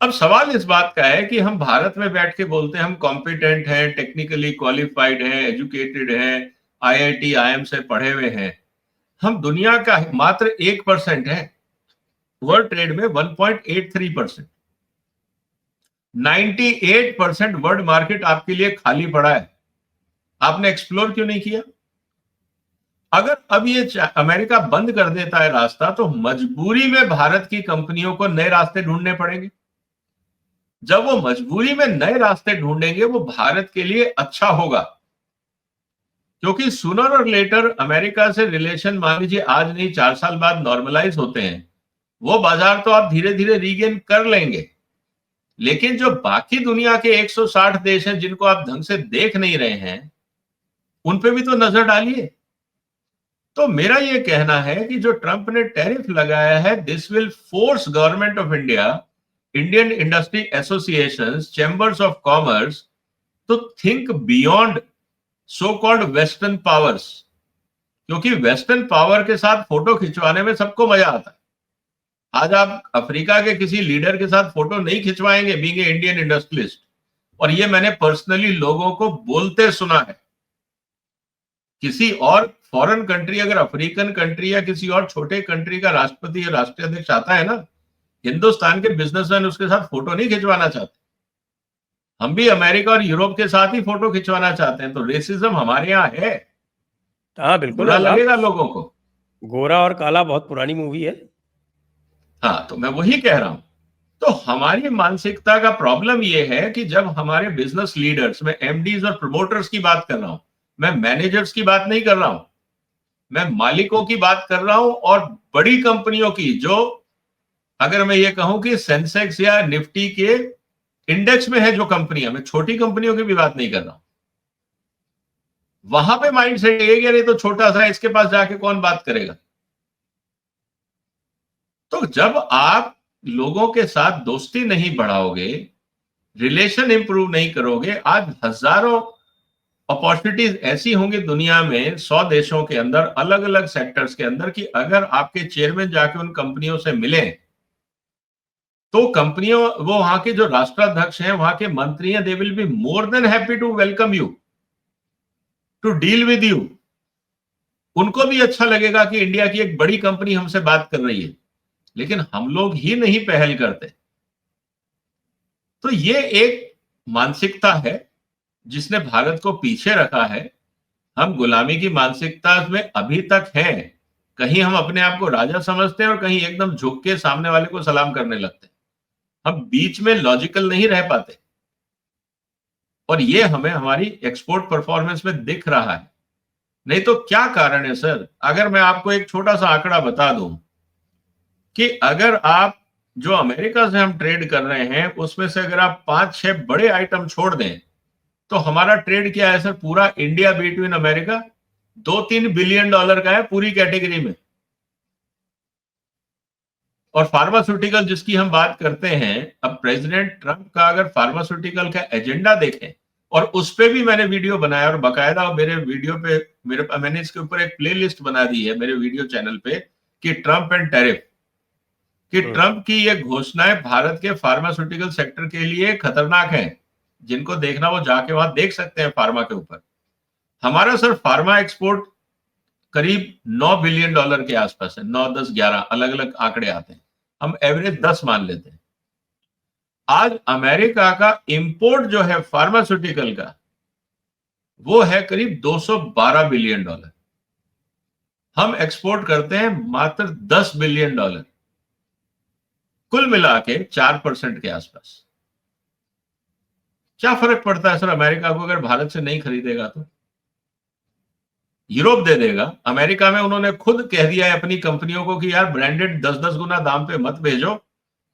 अब सवाल इस बात का है कि हम भारत में बैठ के बोलते हैं हम कॉम्पिटेंट हैं, टेक्निकली क्वालिफाइड हैं, एजुकेटेड हैं, आईआईटी आईएम से पढ़े हुए हैं। हम दुनिया का मात्र 1% है, वर्ल्ड ट्रेड में 1.83%। 98% वर्ल्ड मार्केट आपके लिए खाली पड़ा है, आपने एक्सप्लोर क्यों नहीं किया? अगर अब ये अमेरिका बंद कर देता है रास्ता, तो मजबूरी में भारत की कंपनियों को नए रास्ते ढूंढने पड़ेंगे। जब वो मजबूरी में नए रास्ते ढूंढेंगे, वो भारत के लिए अच्छा होगा, क्योंकि सूनर और लेटर अमेरिका से रिलेशन, मान लीजिए आज नहीं 4 साल बाद नॉर्मलाइज होते हैं, वो बाजार तो आप धीरे धीरे रीगेन कर लेंगे। लेकिन जो बाकी दुनिया के 160 देश हैं जिनको आप ढंग से देख नहीं रहे हैं, उन पे भी तो नजर डालिए। तो मेरा ये कहना है कि जो ट्रंप ने टैरिफ लगाया है, this will force government of India, Indian industry association, chambers of commerce to think beyond so called western powers. क्योंकि वेस्टर्न पावर के साथ फोटो खिंचवाने में सबको मजा आता है। आज आप अफ्रीका के किसी लीडर के साथ फोटो नहीं खिंचवाएंगे बीइंग ए इंडियन इंडस्ट्रियलिस्ट, और ये मैंने पर्सनली लोगों को बोलते सुना है। किसी और फॉरेन कंट्री, अगर अफ्रीकन कंट्री या किसी और छोटे कंट्री का राष्ट्रपति या राष्ट्रीय अध्यक्ष आता है ना, हिंदुस्तान के बिजनेसमैन उसके साथ फोटो नहीं खिंचवाना चाहते। हम भी अमेरिका और यूरोप के साथ ही फोटो खिंचवाना चाहते हैं। तो रेसिज्म हमारे यहाँ है, हाँ बिल्कुल बुरा है साहब, लगेगा लोगों को। गोरा और काला बहुत पुरानी मूवी है। हाँ, तो मैं वही कह रहा हूं। तो हमारी मानसिकता का प्रॉब्लम यह है कि जब हमारे बिजनेस लीडर्स, मैं एमडीज और प्रमोटर्स की बात कर रहा हूं, मैं मैनेजर्स की बात नहीं कर रहा हूं, मैं मालिकों की बात कर रहा हूं, और बड़ी कंपनियों की, जो अगर मैं ये कहूं कि सेंसेक्स या निफ्टी के इंडेक्स में है जो कंपनियां, मैं छोटी कंपनियों की भी बात नहीं कर रहा हूं। वहां पे माइंड सेट ये, नहीं तो छोटा सा, इसके पास जाके कौन बात करेगा। तो जब आप लोगों के साथ दोस्ती नहीं बढ़ाओगे, रिलेशन इंप्रूव नहीं करोगे, आज हजारों अपॉर्चुनिटीज ऐसी होंगी दुनिया में, 100 देशों के अंदर, अलग अलग सेक्टर्स के अंदर, कि अगर आपके चेयरमैन जाके उन कंपनियों से मिले, तो कंपनियों, वो वहां के जो राष्ट्राध्यक्ष हैं, वहां के मंत्री हैं, they will be more than happy to welcome you, to deal with you. उनको भी अच्छा लगेगा कि इंडिया की एक बड़ी कंपनी हमसे बात कर रही है। लेकिन हम लोग ही नहीं पहल करते। तो ये एक मानसिकता है जिसने भारत को पीछे रखा है। हम गुलामी की मानसिकता में अभी तक हैं। कहीं हम अपने आप को राजा समझते हैं और कहीं एकदम झुक के सामने वाले को सलाम करने लगते हैं। हम बीच में लॉजिकल नहीं रह पाते, और ये हमें हमारी एक्सपोर्ट परफॉर्मेंस में दिख रहा है। नहीं तो क्या कारण है सर? अगर मैं आपको एक छोटा सा आंकड़ा बता दूं कि अगर आप, जो अमेरिका से हम ट्रेड कर रहे हैं, उसमें से अगर आप 5-6 बड़े आइटम छोड़ दें, तो हमारा ट्रेड क्या है सर? पूरा India between America 2-3 billion dollar का है पूरी कैटेगरी में। और फार्मास्यूटिकल जिसकी हम बात करते हैं, अब प्रेसिडेंट ट्रंप का अगर फार्मास्यूटिकल का एजेंडा देखें, और उस पे भी मैंने वीडियो बनाया, और बकायदा मेरे वीडियो पे मैंने इसके ऊपर एक प्लेलिस्ट बना दी है मेरे वीडियो चैनल पे, कि ट्रंप एंड टैरिफ, कि ट्रंप की ये घोषणाएं भारत के फार्मास्यूटिकल सेक्टर के लिए खतरनाक है। जिनको देखना वो जाके वहां देख सकते हैं फार्मा के ऊपर। हमारा सर फार्मा एक्सपोर्ट करीब 9 बिलियन डॉलर के आसपास है, 9, 10, 11 अलग अलग आंकड़े आते हैं, हम एवरेज 10 मान लेते हैं। आज अमेरिका का इंपोर्ट जो है फार्मास्यूटिकल का, वो है करीब 212 बिलियन डॉलर। हम एक्सपोर्ट करते हैं मात्र 10 बिलियन डॉलर, कुल मिला के 4% के आसपास। क्या फर्क पड़ता है सर अमेरिका को अगर भारत से नहीं खरीदेगा तो? यूरोप दे देगा। अमेरिका में उन्होंने खुद कह दिया है अपनी कंपनियों को कि यार ब्रांडेड 10-10 गुना दाम पे मत भेजो,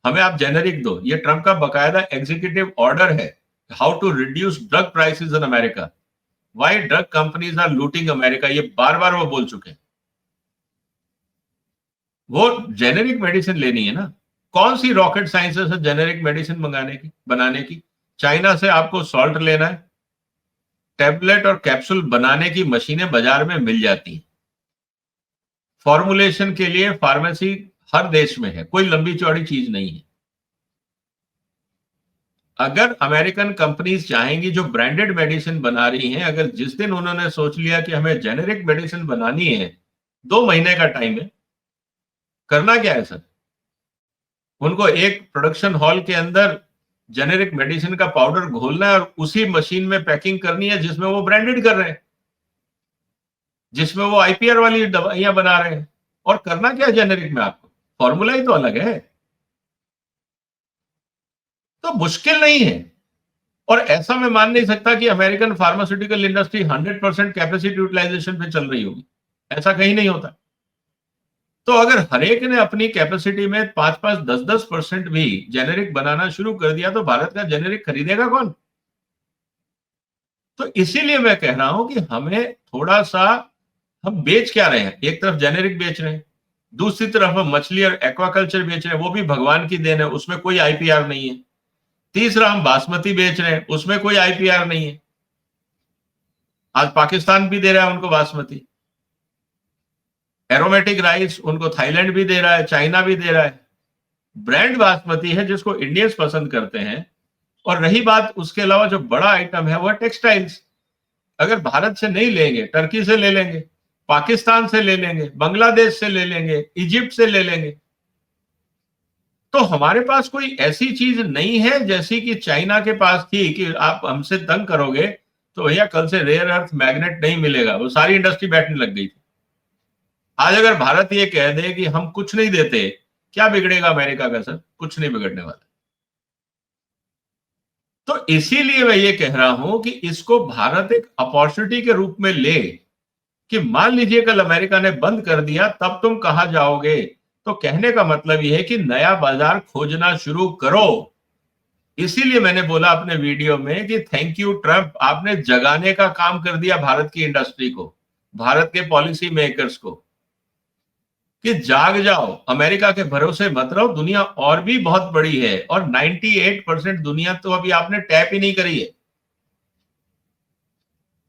हमें आप जेनेरिक दो। ये ट्रम्प का बकायदा एग्जीक्यूटिव ऑर्डर है, how to reduce drug prices in America, why drug companies are looting America, ये बार बार वो बोल चुके हैं। वो जेनेरिक मेडिसिन लेनी है ना, कौन सी रॉकेट साइंसेस है जेनेरिक मेडिसिन मंगाने की, बनाने की? चाइना से आपको सॉल्ट लेना है, टैबलेट और कैप्सूल बनाने की मशीनें बाजार में मिल जाती हैं। फॉर्मुलेशन के लिए फार्मेसी हर देश में है, कोई लंबी चौड़ी चीज नहीं है। अगर अमेरिकन कंपनीज चाहेंगी जो ब्रांडेड मेडिसिन बना रही हैं, अगर जिस दिन उन्होंने सोच लिया कि हमें जेनेरिक मेडिसिन बनानी है, 2 महीने का टाइम है। करना क्या है सर? उनको एक प्रोडक्शन हॉल के अंदर जेनेरिक मेडिसिन का पाउडर घोलना है और उसी मशीन में पैकिंग करनी है जिसमें वो ब्रांडेड कर रहे हैं, जिसमें वो आईपीआर वाली दवाइयां बना रहे हैं। और करना क्या जेनेरिक में आपको? फॉर्मूला ही तो अलग है, तो मुश्किल नहीं है। और ऐसा मैं मान नहीं सकता कि American pharmaceutical industry 100% capacity utilisation पे चल रही होगी, ऐसा कहीं नहीं होता। तो अगर हर एक ने अपनी कैपेसिटी में 5-5, 10-10% भी जेनेरिक बनाना शुरू कर दिया तो भारत का जेनेरिक खरीदेगा कौन? तो इसीलिए मैं कह रहा हूं कि हमें थोड़ा सा, हम बेच क्या रहे हैं? एक तरफ जेनेरिक बेच रहे हैं, दूसरी तरफ हम मछली और एक्वाकल्चर बेच रहे हैं, वो भी भगवान की देन है, उसमें कोई आईपीआर नहीं है। तीसरा हम बासमती बेच रहे हैं, उसमें कोई आईपीआर नहीं है। आज पाकिस्तान भी दे रहा है उनको बासमती। एरोमेटिक राइस उनको थाईलैंड भी दे रहा है, चाइना भी दे रहा है। ब्रांड बासमती है जिसको इंडियंस पसंद करते हैं। और रही बात उसके अलावा जो बड़ा आइटम है वो है टेक्सटाइल्स। अगर भारत से नहीं लेंगे, टर्की से ले लेंगे, पाकिस्तान से ले लेंगे, बांग्लादेश से ले लेंगे, इजिप्ट से ले लेंगे। तो हमारे पास कोई ऐसी चीज नहीं है जैसी कि चाइना के पास थी कि आप हमसे तंग करोगे तो भैया कल से रेयर अर्थ मैग्नेट नहीं मिलेगा, वो सारी इंडस्ट्री बैठने लग गई थी। आज अगर भारत ये कह दे कि हम कुछ नहीं देते, क्या बिगड़ेगा अमेरिका का सर? कुछ नहीं बिगड़ने वाला। तो इसीलिए मैं ये कह रहा हूं कि इसको भारत एक अपॉर्चुनिटी के रूप में ले, कि मान लीजिए कल अमेरिका ने बंद कर दिया, तब तुम कहां जाओगे? तो कहने का मतलब यह है कि नया बाजार खोजना शुरू करो। इसीलिए मैंने बोला अपने वीडियो में कि थैंक यू ट्रम्प, आपने जगाने का काम कर दिया भारत की इंडस्ट्री को, भारत के पॉलिसी मेकर्स को, कि जाग जाओ, अमेरिका के भरोसे मत रहो, दुनिया और भी बहुत बड़ी है। और 98% दुनिया तो अभी आपने टैप ही नहीं करी है।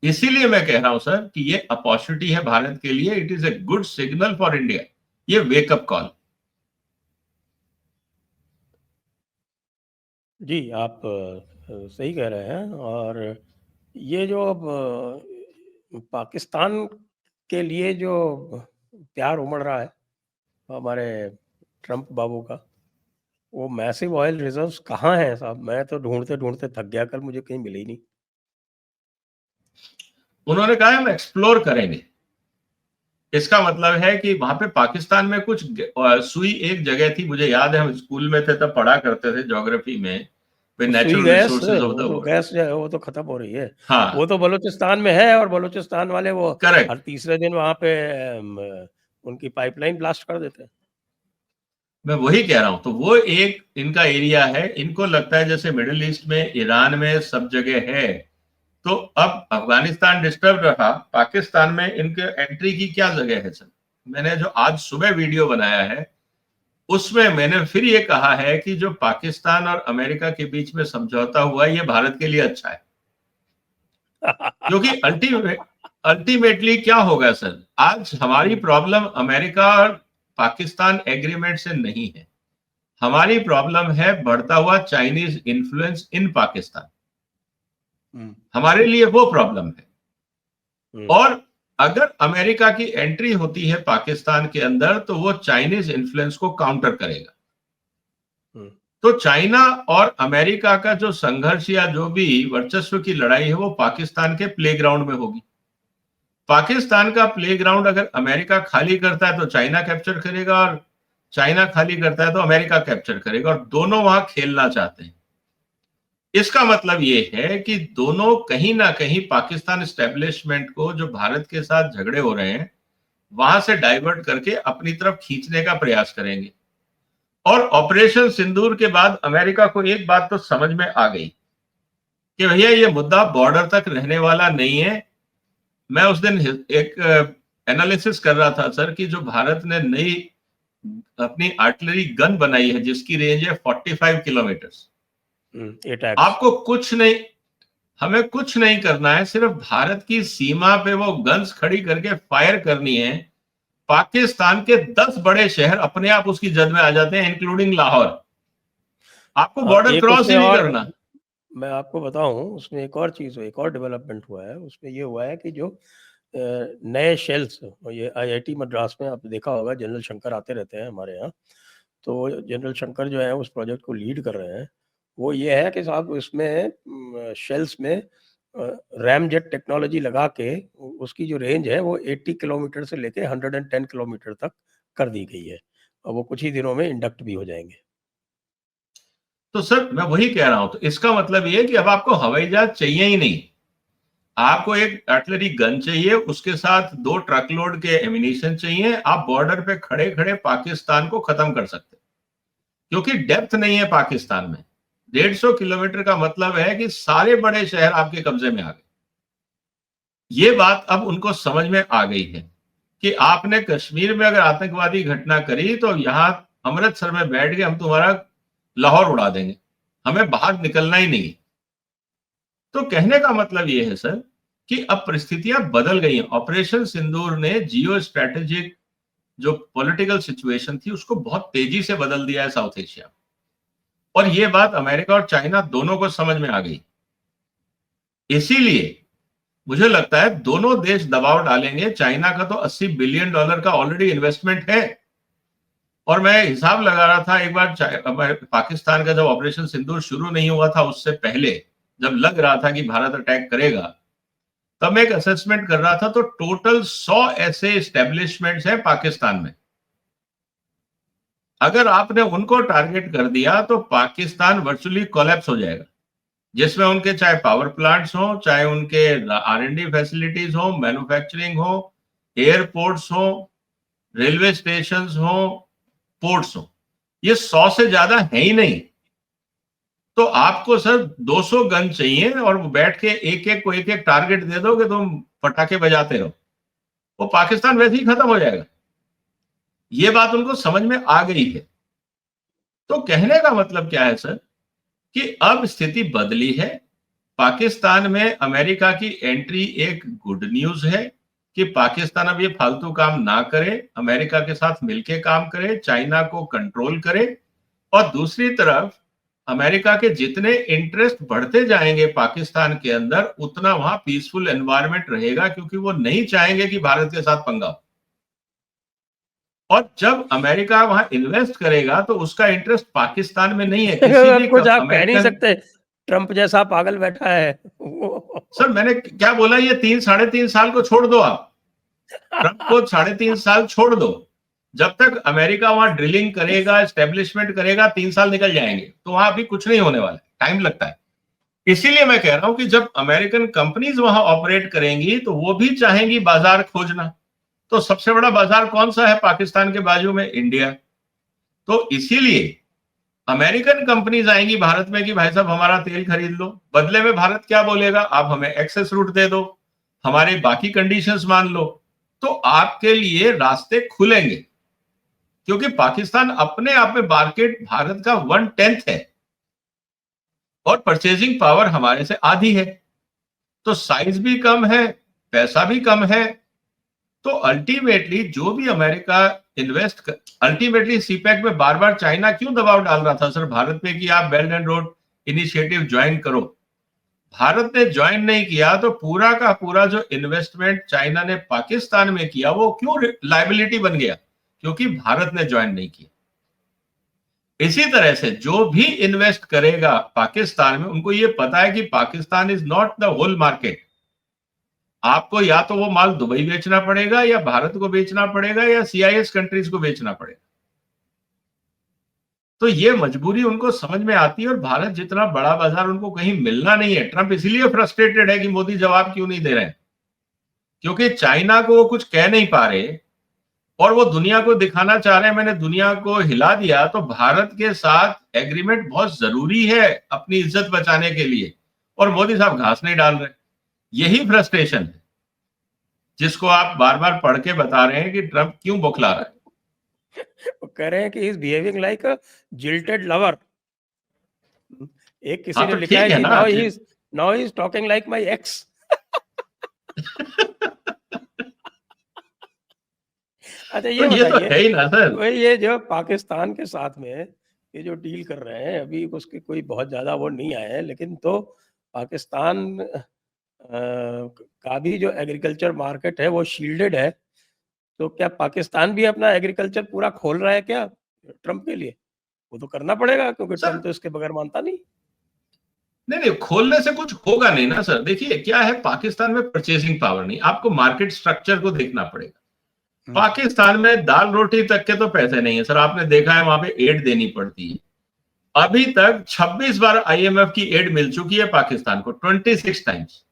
इसीलिए मैं कह रहा हूं सर कि ये अपॉर्चुनिटी है भारत के लिए, it is a good signal for India, ये वेकअप कॉल। जी, आप सही कह रहे हैं। और ये जो अब पाकिस्तान के लिए जो प्यार उमड़ रहा है हमारे ट्रम्प बाबू का, वो मैसिव ऑयल रिजर्व्स कहाँ हैं साहब? मैं तो ढूंढते थक गया, कल मुझे कहीं मिले ही नहीं। उन्होंने कहा हम एक्सप्लोर करेंगे। इसका मतलब है कि वहां पे पाकिस्तान में कुछ सुई एक जगह थी, मुझे याद है, हम स्कूल में थे तब पढ़ा करते थे ज्योग्राफी में, सुई natural gas, resources of the वो तो वर्ल्ड। गैस जो है वो तो खत्म हो रही है। हाँ, वो तो बलूचिस्तान में है, और बलूचिस्तान वाले वो करेक्ट। हर तीसरे दिन वहां पे उनकी पाइपलाइन ब्लास्ट कर देते हैं। मैं वही कह रहा हूं, तो वो एक इनका एरिया है। इनको लगता है जैसे मिडिल ईस्ट में, ईरान में सब जगह है। तो अब अफगानिस्तान डिस्टर्ब रहा, पाकिस्तान में इनके एंट्री की क्या जगह है सर? मैंने जो आज सुबह वीडियो बनाया है उसमें मैंने फिर ये कहा है कि जो पाकिस्तान और अमेरिका के बीच में समझौता हुआ है, ये भारत के लिए अच्छा है। क्योंकि अल्टीमेटली क्या होगा सर, आज हमारी प्रॉब्लम अमेरिका और पाकिस्तान एग्रीमेंट से नहीं है, हमारी प्रॉब्लम है बढ़ता हुआ चाइनीज इन्फ्लुएंस इन पाकिस्तान। हमारे लिए वो प्रॉब्लम है। और अगर अमेरिका की एंट्री होती है पाकिस्तान के अंदर तो वो चाइनीज इन्फ्लुएंस को काउंटर करेगा। तो चाइना और अमेरिका का जो संघर्ष या जो भी वर्चस्व की लड़ाई है वो पाकिस्तान के प्लेग्राउंड में होगी। पाकिस्तान का प्लेग्राउंड अगर अमेरिका खाली करता है तो चाइना कैप्चर करेगा, और चाइना खाली करता है तो अमेरिका कैप्चर करेगा, और दोनों वहां खेलना चाहते हैं। इसका मतलब ये है कि दोनों कहीं ना कहीं पाकिस्तान एस्टेब्लिशमेंट को जो भारत के साथ झगड़े हो रहे हैं वहां से डाइवर्ट करके अपनी तरफ खींचने का प्रयास करेंगे। और ऑपरेशन सिंदूर के बाद अमेरिका को एक बात तो समझ में आ गई कि भैया ये मुद्दा बॉर्डर तक रहने वाला नहीं है। मैं उस दिन एक एनालिसिस कर रहा था सर कि जो भारत ने नई अपनी आर्टिलरी गन बनाई है जिसकी रेंज है 45 किलोमीटर। आपको कुछ नहीं, हमें कुछ नहीं करना है, सिर्फ भारत की सीमा पे वो गन्स खड़ी करके फायर करनी है। पाकिस्तान के 10 बड़े शहर अपने आप उसकी जद में आ जाते हैं, इंक्लूडिंग लाहौर। आपको बॉर्डर क्रॉस ही नहीं करना। मैं आपको बताऊं, उसमें एक और चीज, एक और डेवलपमेंट हुआ है। उसमें ये हुआ है कि जो नए शेल्स, ये आईआईटी मद्रास में आप देखा होगा, जनरल शंकर आते रहते हैं हमारे यहाँ। तो जनरल शंकर जो है उस प्रोजेक्ट को लीड कर रहे हैं। वो ये है कि साहब इसमें शेल्स में रैमजेट टेक्नोलॉजी लगा के उसकी जो रेंज है वो 80 किलोमीटर से लेके 110 किलोमीटर तक कर दी गई है, और वो कुछ ही दिनों में इंडक्ट भी हो जाएंगे। तो सर मैं वही कह रहा हूं, तो इसका मतलब ये है कि अब आपको हवाई जहाज चाहिए ही नहीं, आपको एक आर्टिलरी गन चाहिए, उसके साथ 2 ट्रक लोड के एमिनिशन चाहिए। आप बॉर्डर पे खड़े खड़े पाकिस्तान को खत्म कर सकते, क्योंकि डेप्थ नहीं है पाकिस्तान में। 150 किलोमीटर का मतलब है कि सारे बड़े शहर आपके कब्जे में आ गए। ये बात अब उनको समझ में आ गई है कि आपने कश्मीर में अगर आतंकवादी घटना करी तो यहां अमृतसर में बैठ के हम तुम्हारा लाहौर उड़ा देंगे, हमें बाहर निकलना ही नहीं। तो कहने का मतलब ये है सर कि अब परिस्थितियां बदल गई हैं। ऑपरेशन सिंदूर ने जियो स्ट्रेटेजिक जो पॉलिटिकल सिचुएशन थी उसको बहुत तेजी से बदल दिया है साउथ एशिया, और ये बात अमेरिका और चाइना दोनों को समझ में आ गई। इसीलिए मुझे लगता है दोनों देश दबाव डालेंगे। चाइना का तो $80 बिलियन का ऑलरेडी इन्वेस्टमेंट है, और मैं हिसाब लगा रहा था एक बार पाकिस्तान का जब ऑपरेशन सिंदूर शुरू नहीं हुआ था उससे पहले, जब लग रहा था कि भारत अटैक करेगा, तब मैं एक असेसमेंट कर रहा था तो टोटल 100 ऐसे एस्टेब्लिशमेंट्स हैं पाकिस्तान में। अगर आपने उनको टारगेट कर दिया तो पाकिस्तान वर्चुअली कोलैप्स हो जाएगा, जिसमें उनके चाहे पावर प्लांट्स हो, चाहे उनके R&D फैसिलिटीज हो, मैन्युफैक्चरिंग हो, एयरपोर्ट्स हो, रेलवे स्टेशन हो, पोर्ट्स हो, ये 100 से ज्यादा है ही नहीं। तो आपको सर 200 गन चाहिए और बैठ के एक एक को एक एक टारगेट दे दो कि तुम पटाखे बजाते रहो, वो पाकिस्तान वैसे ही खत्म हो जाएगा। ये बात उनको समझ में आ गई है। तो कहने का मतलब क्या है सर कि अब स्थिति बदली है। पाकिस्तान में अमेरिका की एंट्री एक गुड न्यूज है कि पाकिस्तान अब ये फालतू काम ना करे, अमेरिका के साथ मिलकर काम करे, चाइना को कंट्रोल करे। और दूसरी तरफ अमेरिका के जितने इंटरेस्ट बढ़ते जाएंगे पाकिस्तान के अंदर, उतना वहां पीसफुल एनवायरनमेंट रहेगा, क्योंकि वो नहीं चाहेंगे कि भारत के साथ पंगा हो। और जब अमेरिका वहां इन्वेस्ट करेगा तो उसका इंटरेस्ट पाकिस्तान में नहीं है। किसी भी कुछ आप कह नहीं अमेरिकन, सकते, ट्रंप जैसा पागल बैठा है। सर मैंने क्या बोला, ये 3-3.5 साल को छोड़ दो, आप ट्रंप को 3.5 साल छोड़ दो। जब तक अमेरिका वहां ड्रिलिंग करेगा, एस्टेब्लिशमेंट करेगा, 3 साल निकल जाएंगे, तो वहां अभी कुछ नहीं होने वाला, टाइम लगता है। इसीलिए मैं कह रहा हूं कि जब अमेरिकन कंपनीज वहां ऑपरेट करेंगी तो वो भी चाहेंगी बाजार खोजना। तो सबसे बड़ा बाजार कौन सा है पाकिस्तान के बाजू में? इंडिया। तो इसीलिए अमेरिकन कंपनीज आएंगी भारत में कि भाई साहब हमारा तेल खरीद लो। बदले में भारत क्या बोलेगा? आप हमें एक्सेस रूट दे दो, हमारे बाकी कंडीशंस मान लो, तो आपके लिए रास्ते खुलेंगे। क्योंकि पाकिस्तान अपने आप में मार्केट भारत का 1/10 है और परचेजिंग पावर हमारे से आधी है, तो साइज भी कम है, पैसा भी कम है। तो अल्टीमेटली जो भी अमेरिका अल्टीमेटली सीपैक में बार बार चाइना क्यों दबाव डाल रहा था सर भारत पे कि आप belt and road initiative join करो? भारत ने ज्वाइन नहीं किया तो पूरा का पूरा जो इन्वेस्टमेंट चाइना ने पाकिस्तान में किया वो क्यों लायबिलिटी बन गया? क्योंकि भारत ने ज्वाइन नहीं किया। इसी तरह से जो भी इन्वेस्ट करेगा पाकिस्तान में, उनको ये पता है कि Pakistan is not the whole market. आपको या तो वो माल दुबई बेचना पड़ेगा, या भारत को बेचना पड़ेगा, या CIS कंट्रीज को बेचना पड़ेगा। तो ये मजबूरी उनको समझ में आती है, और भारत जितना बड़ा बाजार उनको कहीं मिलना नहीं है। ट्रंप इसलिए फ्रस्ट्रेटेड है कि मोदी जवाब क्यों नहीं दे रहे हैं, क्योंकि चाइना को वो कुछ कह नहीं पा रहे और वो दुनिया को दिखाना चाह रहे हैं मैंने दुनिया को हिला दिया। तो भारत के साथ एग्रीमेंट बहुत जरूरी है अपनी इज्जत बचाने के लिए, और मोदी साहब घास नहीं डाल रहे। यही फ्रस्ट्रेशन है जिसको आप बार बार पढ़ के बता रहे हैं कि ट्रंप क्यों बौखला रहा है। वो कह रहे हैं कि is behaving like a jilted lover. एक किसी हाँ ने तो लिखा है ठीक है कि ना। Now he is talking like my ex. अच्छा ये तो ये तो बताइए, है ही ना सर। वही ये जो पाकिस्तान के साथ में ये जो डील कर रहे हैं, अभी उसके कोई बहुत ज्यादा वो नहीं आए हैं, लेकिन तो पाकिस्तान का भी जो एग्रीकल्चर मार्केट है वो शील्डेड है। तो क्या पाकिस्तान भी अपना एग्रीकल्चर पूरा खोल रहा है क्या ट्रंप के लिए? वो तो करना पड़ेगा क्योंकि सर ट्रंप तो इसके बगैर मानता नहीं। नहीं, खोलने से कुछ होगा नहीं ना सर। देखिए क्या है, पाकिस्तान में परचेसिंग पावर नहीं, आपको मार्केट स्ट्रक्चर को देखना पड़ेगा। पाकिस्तान में दाल रोटी तक के तो पैसे नहीं है सर। आपने देखा है वहां पे एड देनी पड़ती है। अभी तक 26 बार आईएमएफ की एड मिल चुकी है पाकिस्तान को, 26 टाइम्स।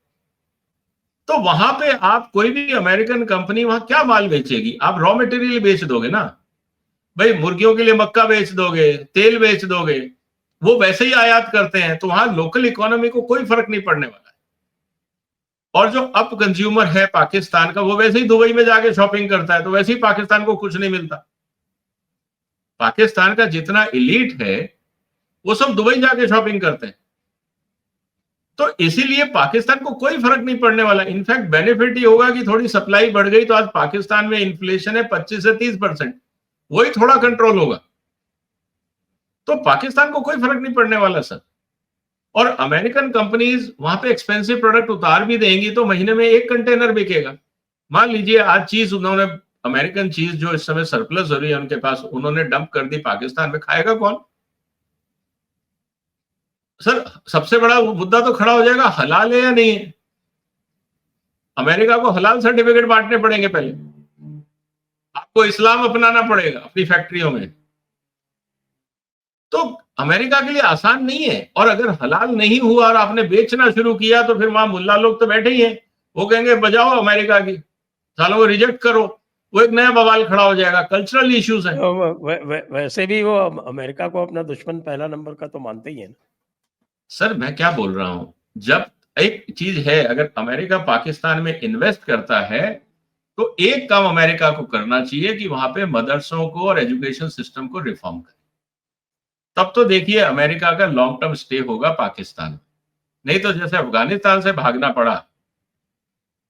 तो वहां पे आप कोई भी अमेरिकन कंपनी वहां क्या माल बेचेगी? आप रॉ मटेरियल बेच दोगे ना भाई, मुर्गियों के लिए मक्का बेच दोगे, तेल बेच दोगे, वो वैसे ही आयात करते हैं, तो वहां लोकल इकोनॉमी को कोई फर्क नहीं पड़ने वाला है। और जो अप कंज्यूमर है पाकिस्तान का, वो वैसे ही दुबई में जाके शॉपिंग करता है, तो वैसे ही पाकिस्तान को कुछ नहीं मिलता। पाकिस्तान का जितना इलीट है वो सब दुबई जाके शॉपिंग करते हैं। तो इसीलिए पाकिस्तान को कोई फर्क नहीं पड़ने वाला। इनफैक्ट बेनिफिट ही होगा कि थोड़ी सप्लाई बढ़ गई तो आज पाकिस्तान में इन्फ्लेशन है 25 से 30%, वही थोड़ा कंट्रोल होगा। तो पाकिस्तान को कोई फर्क नहीं पड़ने वाला सर। और अमेरिकन कंपनीज वहां पे एक्सपेंसिव प्रोडक्ट उतार भी देंगी तो महीने में 1 कंटेनर बिकेगा। मान लीजिए आज चीज उन्होंने, अमेरिकन चीज जो इस समय सरप्लस हो रही है उनके पास, उन्होंने डंप कर दी पाकिस्तान में, खाएगा कौन सर? सबसे बड़ा मुद्दा तो खड़ा हो जाएगा, हलाल है या नहीं है। अमेरिका को हलाल सर्टिफिकेट बांटने पड़ेंगे पहले, आपको इस्लाम अपनाना पड़ेगा अपनी फैक्ट्रियों में। तो अमेरिका के लिए आसान नहीं है। और अगर हलाल नहीं हुआ और आपने बेचना शुरू किया तो फिर वहां मुल्ला लोग तो बैठे ही हैं, वो कहेंगे बजाओ अमेरिका की, सालों को रिजेक्ट करो, वो एक नया बवाल खड़ा हो जाएगा। कल्चरल इश्यूज है। वैसे भी वो अमेरिका को अपना दुश्मन पहला नंबर का तो मानते ही है ना सर मैं क्या बोल रहा हूं, जब एक चीज है, अगर अमेरिका पाकिस्तान में इन्वेस्ट करता है तो एक काम अमेरिका को करना चाहिए कि वहां पे मदरसों को और एजुकेशन सिस्टम को रिफॉर्म करे। तब तो देखिए अमेरिका का लॉन्ग टर्म स्टे होगा पाकिस्तान में। नहीं तो जैसे अफगानिस्तान से भागना पड़ा,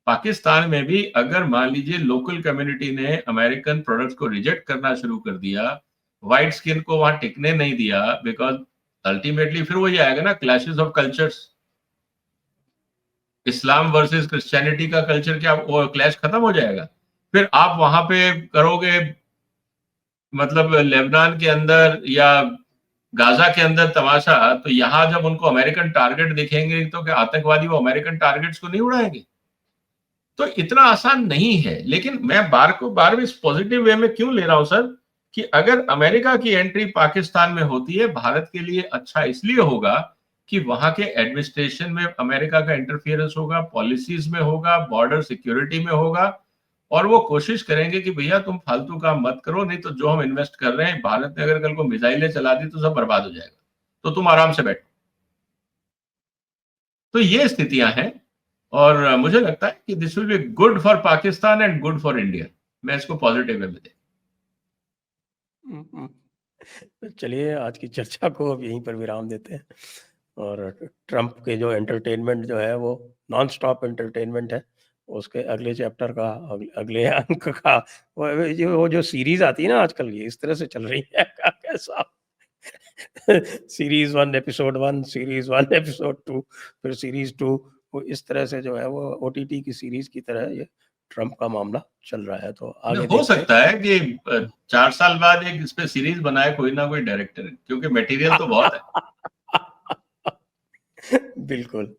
पाकिस्तान में भी अगर मान लीजिए लोकल कम्युनिटी ने अमेरिकन प्रोडक्ट्स को रिजेक्ट करना शुरू कर दिया, व्हाइट स्किन को वहां टिकने नहीं दिया, बिकॉज अल्टीमेटली फिर वही आएगा ना, clashes of cultures. Islam versus Christianity का कल्चर क्या वो क्लैश खत्म हो जाएगा? फिर आप वहां पे करोगे, मतलब लेबनान के अंदर या गाजा के अंदर तमाशा, तो यहां जब उनको अमेरिकन टारगेट दिखेंगे तो क्या आतंकवादी वो अमेरिकन टारगेट्स को नहीं उड़ाएंगे? तो इतना आसान नहीं है। लेकिन मैं बार इस पॉजिटिव वे में क्यों ले रहा हूं सर, कि अगर अमेरिका की एंट्री पाकिस्तान में होती है, भारत के लिए अच्छा इसलिए होगा कि वहां के एडमिनिस्ट्रेशन में अमेरिका का इंटरफियरेंस होगा, पॉलिसीज में होगा, बॉर्डर सिक्योरिटी में होगा, और वो कोशिश करेंगे कि भैया तुम फालतू काम मत करो, नहीं तो जो हम इन्वेस्ट कर रहे हैं, भारत ने अगर कल को मिसाइलें चला दी तो सब बर्बाद हो जाएगा, तो तुम आराम से बैठो। तो ये स्थितियां हैं, और मुझे लगता है कि this will be good for Pakistan and good for India. मैं इसको पॉजिटिव वे में देखता हम्म। तो चलिए आज की चर्चा को अब यहीं पर विराम देते हैं। और ट्रंप के जो एंटरटेनमेंट जो है वो नॉन स्टॉप एंटरटेनमेंट है। उसके अगले चैप्टर का अगले अंक का वो जो सीरीज आती है ना आजकल, ये इस तरह से चल रही है कैसा सीरीज 1 एपिसोड 1, सीरीज 1 एपिसोड 2, फिर सीरीज 2, वो इस तरह से जो है वो ओटीटी की सीरीज की तरह ये ट्रंप का मामला चल रहा है। तो हूं। आगे हो देखते सकता है कि 4 साल बाद एक इस पे सीरीज बनाए कोई ना कोई डायरेक्टर, क्योंकि मटेरियल तो बहुत है। बिल्कुल।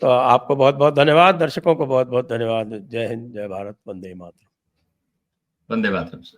तो आपको बहुत बहुत धन्यवाद, दर्शकों को बहुत बहुत धन्यवाद। जय हिंद, जय भारत, वंदे मातरम। वंदे मातरम सर।